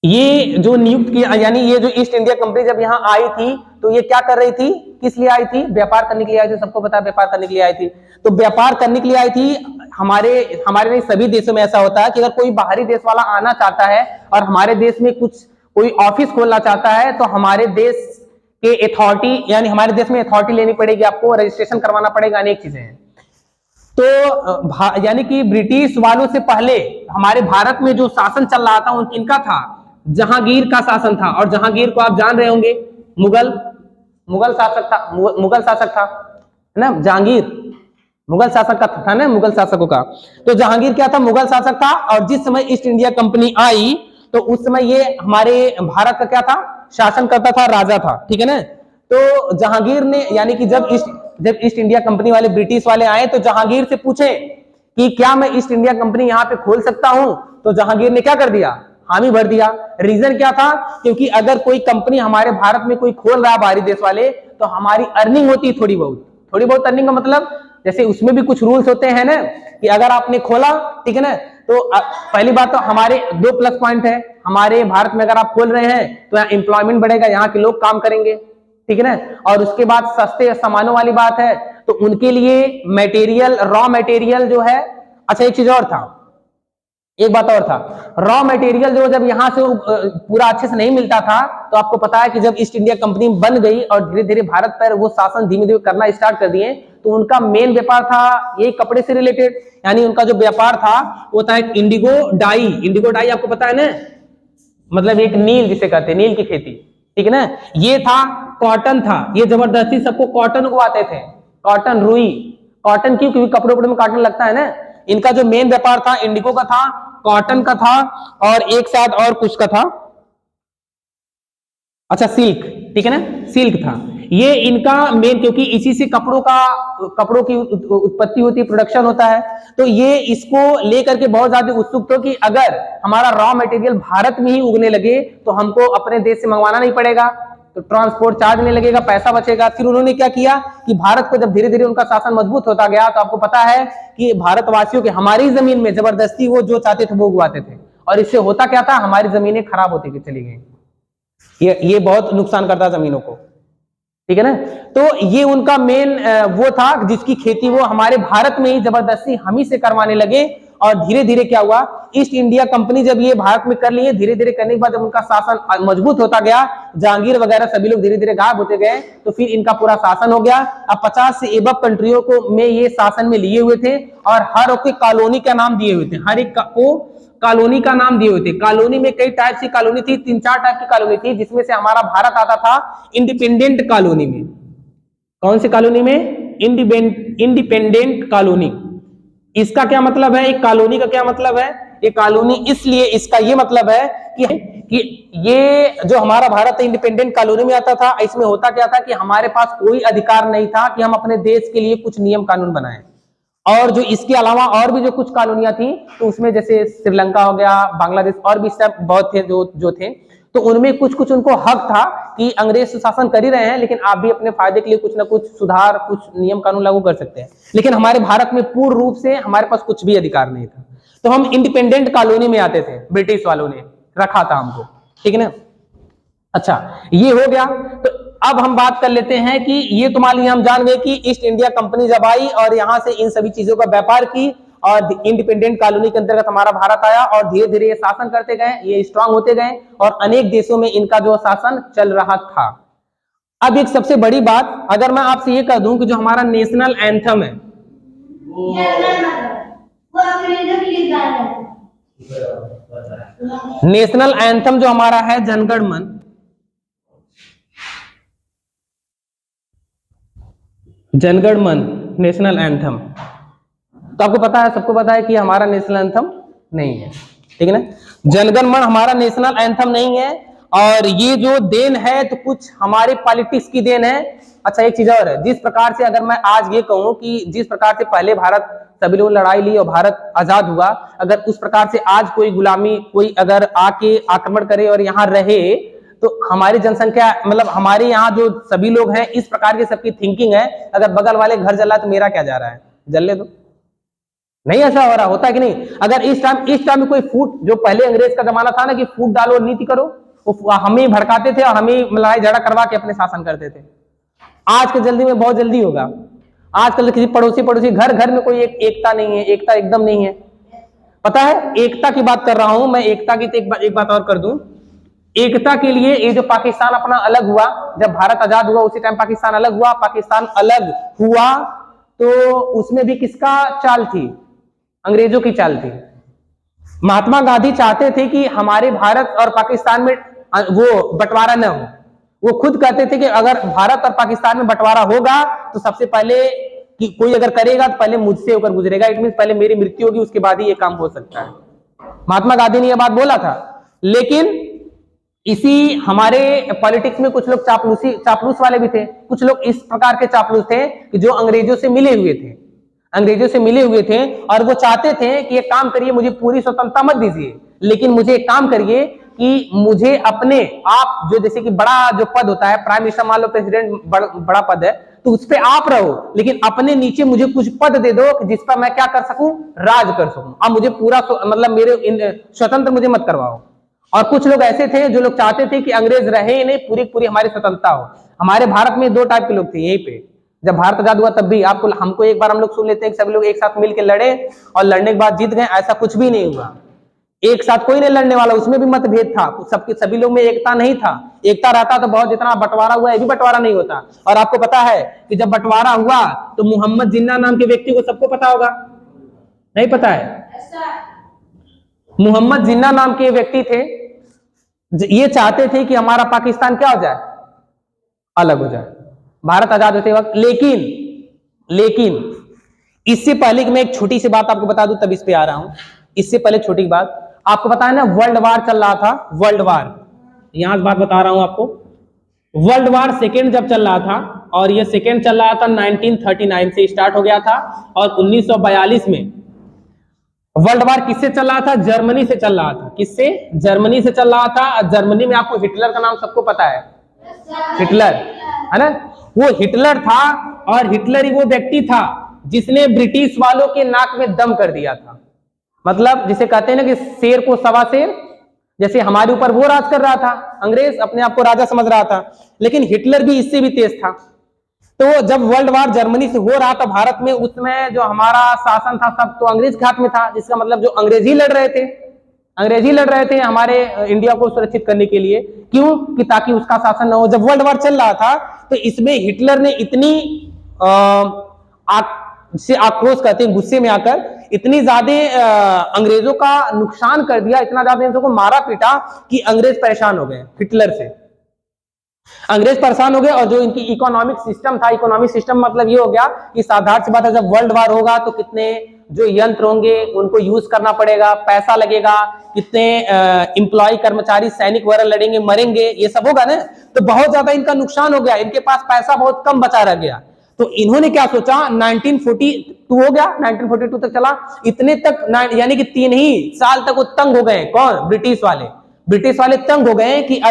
ये जो नियुक्त किया, यानी ये जो ईस्ट इंडिया कंपनी जब यहाँ आई थी तो ये क्या कर रही थी, किस लिए आई थी, व्यापार करने के लिए आई थी। सबको पता है व्यापार करने के लिए आई थी। तो व्यापार करने के लिए आई थी। हमारे हमारे नहीं, सभी देशों में ऐसा होता है कि अगर कोई बाहरी देश वाला आना चाहता है और हमारे देश में कुछ कोई ऑफिस खोलना चाहता है तो हमारे देश के अथॉरिटी, यानी हमारे देश में अथॉरिटी लेनी पड़ेगी, आपको रजिस्ट्रेशन करवाना पड़ेगा, अनेक चीजें हैं। तो यानी कि ब्रिटिश वालों से पहले हमारे भारत में जो शासन चल रहा था इनका था, जहांगीर का शासन था। और जहांगीर को आप जान रहे होंगे, मुगल शासक था है ना, जहांगीर मुगल शासक का था ना, मुगल शासकों का। तो जहांगीर क्या था, मुगल शासक था। और जिस समय ईस्ट इंडिया कंपनी आई तो उस समय ये हमारे भारत का क्या था, शासन करता था, राजा था, ठीक है ना। तो जहांगीर ने, यानी कि जब ईस्ट इंडिया कंपनी वाले, ब्रिटिश वाले आए तो जहांगीर से पूछे कि क्या मैं ईस्ट इंडिया कंपनी यहाँ पे खोल सकता हूं, तो जहांगीर ने क्या कर दिया, हामी भर दिया। रीजन क्या था, क्योंकि अगर कोई कंपनी हमारे भारत में कोई खोल रहा है बाहरी देश वाले, तो हमारी अर्निंग होती है थोड़ी बहुत अर्निंग का मतलब, जैसे उसमें भी कुछ रूल्स होते हैं ना, कि अगर आपने खोला, ठीक है ना, तो पहली बात तो हमारे 2 प्लस पॉइंट है। हमारे भारत में अगर आप खोल रहे हैं तो यहाँ एम्प्लॉयमेंट बढ़ेगा, यहाँ के लोग काम करेंगे, ठीक है ना। और उसके बाद सस्ते सामानों वाली बात है, तो उनके लिए मटेरियल, रॉ मटेरियल जो है, अच्छा एक चीज और था, एक बात और था, रॉ मटेरियल जो जब यहां से पूरा अच्छे से नहीं मिलता था, तो आपको पता है कि जब ईस्ट इंडिया कंपनी बन गई और धीरे धीरे भारत पर वो शासन धीमे धीमे करना स्टार्ट कर दिए, तो उनका मेन व्यापार था यही कपड़े से रिलेटेड। यानी उनका जो व्यापार था वो था एक इंडिगो डाई आपको पता है ना, मतलब एक नील जिसे कहते हैं, नील की खेती, ठीक है ना। ये था, कॉटन था, ये जबरदस्ती सबको कॉटन उगवाते थे, कॉटन, रुई, कॉटन क्यों, क्योंकि कपड़े उपड़े में कॉटन लगता है ना। इनका जो मेन व्यापार था इंडिगो का था, कॉटन का था, और एक साथ और कुछ का था, अच्छा सिल्क, ठीक है ना, सिल्क था। ये इनका मेन, क्योंकि इसी से कपड़ों की उत्पत्ति होती है, प्रोडक्शन होता है। तो ये इसको लेकर के बहुत ज्यादा उत्सुक थे कि अगर हमारा रॉ मटेरियल भारत में ही उगने लगे तो हमको अपने देश से मंगवाना नहीं पड़ेगा, तो ट्रांसपोर्ट चार्ज नहीं लगेगा, पैसा बचेगा। फिर उन्होंने क्या किया कि भारत को जब धीरे धीरे उनका शासन मजबूत होता गया, तो आपको पता है कि भारतवासियों के हमारी जमीन में जबरदस्ती वो जो चाहते थे वो उगवाते थे, और इससे होता क्या था, हमारी जमीनें खराब होती चली गई। ये बहुत नुकसान करता जमीनों को, ठीक है ना। तो ये उनका मेन वो था जिसकी खेती वो हमारे भारत में ही जबरदस्ती हम ही से करवाने लगे। और धीरे धीरे क्या हुआ, ईस्ट इंडिया कंपनी जब ये भारत में कर लिए, धीरे धीरे करने के बाद जब उनका शासन मजबूत होता गया, जहांगीर वगैरह सभी लोग धीरे धीरे गायब होते गए, तो फिर इनका पूरा शासन हो गया। अब 50 से एबव कंट्रियों को में ये शासन में लिए हुए थे, और हर एक कॉलोनी का नाम दिए हुए थे, हर एक को कॉलोनी का नाम दिए हुए थे। कॉलोनी में कई टाइप की कॉलोनी थी, 3-4 टाइप की कॉलोनी थी, जिसमें से हमारा भारत आता था इंडिपेंडेंट कॉलोनी में। कौन सी कॉलोनी में, इंडिपेंडेंट कॉलोनी। इसका क्या मतलब है, एक कॉलोनी का क्या मतलब है, ये कॉलोनी इसलिए इसका ये मतलब है कि ये जो हमारा भारत इंडिपेंडेंट कॉलोनी में आता था, इसमें होता क्या था कि हमारे पास कोई अधिकार नहीं था कि हम अपने देश के लिए कुछ नियम कानून बनाएं। और जो इसके अलावा और भी जो कुछ कॉलोनियां थी, तो उसमें जैसे श्रीलंका हो गया, बांग्लादेश, और भी सब बहुत थे जो थे, तो उनमें कुछ उनको हक था कि अंग्रेज शासन कर ही रहे हैं, लेकिन आप भी अपने फायदे के लिए कुछ ना कुछ सुधार, कुछ नियम कानून लागू कर सकते हैं। लेकिन हमारे भारत में पूर्ण रूप से हमारे पास कुछ भी अधिकार नहीं था, तो हम इंडिपेंडेंट कॉलोनी में आते थे, ब्रिटिश वालों ने रखा था हमको, ठीक है ना। अच्छा, ये हो गया। तो अब हम बात कर लेते हैं कि ये तो मान लिया हम जान गए कि ईस्ट इंडिया कंपनी जब आई और यहां से इन सभी चीजों का व्यापार की, और इंडिपेंडेंट कॉलोनी के अंतर्गत हमारा भारत आया, और धीरे धीरे ये शासन करते गए, ये स्ट्रांग होते गए, और अनेक देशों में इनका जो शासन चल रहा था। अब एक सबसे बड़ी बात, अगर मैं आपसे ये कह दूं कि जो हमारा नेशनल एंथम है, नेशनल एंथम जो हमारा है जनगण मन, जनगण मन नेशनल एंथम, तो आपको पता है, सबको पता है कि हमारा नेशनल एंथम नहीं है, ठीक है ना। जनगण मन हमारा नेशनल एंथम नहीं है, और ये जो देन है तो कुछ हमारे पॉलिटिक्स की देन है। अच्छा, एक चीज और है, जिस प्रकार से अगर मैं आज ये कहूं कि जिस प्रकार से पहले भारत सभी लोग लड़ाई ली और भारत आजाद हुआ, अगर उस प्रकार से आज कोई गुलामी, कोई अगर आके आक्रमण करे और यहाँ रहे, तो हमारी जनसंख्या, मतलब हमारे यहाँ जो सभी लोग हैं, इस प्रकार की सबकी थिंकिंग है, अगर बगल वाले घर जला तो मेरा क्या जा रहा है, जलने दो, नहीं ऐसा हो रहा, होता है कि नहीं? अगर इस टाइम में कोई फूट, जो पहले अंग्रेज का जमाना था ना कि फूट डालो और नीति करो, वो हम ही भड़काते थे और हम ही लड़ाई झगड़ा करवा के अपने शासन करते थे। आज के जल्दी में बहुत जल्दी होगा। आजकल किसी पड़ोसी घर घर में कोई एकता नहीं है, एकता एकदम नहीं है। पता है, एकता की बात कर रहा हूं मैं, एकता की तो एक बात और कर दूं। एकता के लिए ये जो पाकिस्तान अपना अलग हुआ, जब भारत आजाद हुआ उसी टाइम पाकिस्तान अलग हुआ। पाकिस्तान अलग हुआ तो उसमें भी किसका चाल थी? अंग्रेजों की चाल थी। महात्मा गांधी चाहते थे कि हमारे भारत और पाकिस्तान में वो बंटवारा न हो। वो खुद कहते थे कि अगर भारत और पाकिस्तान में बंटवारा होगा तो सबसे पहले कि कोई अगर करेगा तो पहले मुझसे होकर गुजरेगा। इट मीन पहले मेरी मृत्यु होगी, उसके बाद ही ये काम हो सकता है। महात्मा गांधी ने यह बात बोला था। लेकिन इसी हमारे पॉलिटिक्स में कुछ लोग चापलूस वाले भी थे। कुछ लोग इस प्रकार के चापलूस थे कि जो अंग्रेजों से मिले हुए थे और वो चाहते थे कि एक काम करिए, मुझे पूरी स्वतंत्रता मत दीजिए, लेकिन मुझे एक काम करिए कि मुझे अपने आप, जो जैसे कि बड़ा जो पद होता है, प्राइम मिनिस्टर मान लो, प्रेसिडेंट बड़ा पद है, तो उस पे आप रहो, लेकिन अपने नीचे मुझे कुछ पद दे दो जिस पर मैं क्या कर सकूं, राज कर सकूं। अब मुझे पूरा मतलब मेरे स्वतंत्र मुझे मत करवाओ। और कुछ लोग ऐसे थे जो लोग चाहते थे कि अंग्रेज रहे ही नहीं, पूरी हमारी स्वतंत्रता हो। हमारे भारत में दो टाइप के लोग थे यहीं पे। जब भारत आजाद हुआ तब भी हमको एक बार हम लोग सुन लेते हैं कि सभी लोग एक साथ मिलकर लड़े और लड़ने के बाद जीत गए। ऐसा कुछ भी नहीं हुआ। एक साथ कोई नहीं लड़ने वाला, उसमें भी मतभेद था। सभी लोग में एकता नहीं था। एकता रहता तो बहुत, जितना बंटवारा हुआ है भी बंटवारा नहीं होता। और आपको पता है कि जब बंटवारा हुआ तो मोहम्मद जिन्ना नाम के व्यक्ति को सबको पता होगा, नहीं पता है? मोहम्मद जिन्ना नाम के व्यक्ति थे। ये चाहते थे कि हमारा पाकिस्तान क्या हो जाए, अलग हो जाए भारत आजाद होते वक्त। लेकिन इससे पहले कि मैं एक छोटी सी बात आपको बता दूं, तब इस पे आ रहा हूं। इससे पहले छोटी बात आपको पता है ना, वर्ल्ड वार चल रहा था। वर्ल्ड वार, यहां बात बता रहा हूं आपको। वर्ल्ड वार सेकेंड जब चल रहा था, और ये सेकेंड चल रहा था 1939 से स्टार्ट हो गया था, और 1942 में वर्ल्ड वार किससे चल रहा था? जर्मनी से चल रहा था। किससे? जर्मनी से चल रहा था। जर्मनी में आपको हिटलर का नाम सबको पता है, हिटलर, है ना? वो हिटलर था, और हिटलर ही वो व्यक्ति था जिसने ब्रिटिश वालों के नाक में दम कर दिया था। मतलब जिसे कहते हैं ना कि शेर को सवा शेर, जैसे हमारे ऊपर वो राज कर रहा था, अंग्रेज अपने आप को राजा समझ रहा था, लेकिन हिटलर भी इससे भी तेज था। तो जब वर्ल्ड वार जर्मनी से हो रहा था भारत में, उसमें जो हमारा शासन था सब तो अंग्रेज के हाथ में था। जिसका मतलब जो अंग्रेजी लड़ रहे थे हमारे इंडिया को सुरक्षित करने के लिए। क्यों? कि ताकि उसका शासन न हो। जब वर्ल्ड वार चल रहा था तो इसमें हिटलर ने इतनी आक्रोश करते हैं, गुस्से में आकर इतनी ज्यादा अंग्रेजों का नुकसान कर दिया, इतना ज्यादा इनको को मारा पीटा कि अंग्रेज परेशान हो गए हिटलर से। अंग्रेज परेशान हो गए, और जो इनकी इकोनॉमिक सिस्टम था, इकोनॉमिक सिस्टम मतलब ये हो गया कि साधारण सी बात है, जब वर्ल्ड वार होगा तो कितने जो यंत्र होंगे उनको यूज करना पड़ेगा, पैसा लगेगा, कितने एम्प्लॉय कर्मचारी सैनिक वगैरह लड़ेंगे, मरेंगे, ये सब होगा ना। तो बहुत ज्यादा इनका नुकसान हो गया, इनके पास पैसा बहुत कम बचा रह गया। तो इन्होंने क्या सोचा, 1942 हो गया, 1942 तक चला, इतने तक यानी कि 3 ही साल तक वो तंग हो गए। कौन? ब्रिटिश वाले तंग हो गए कि अब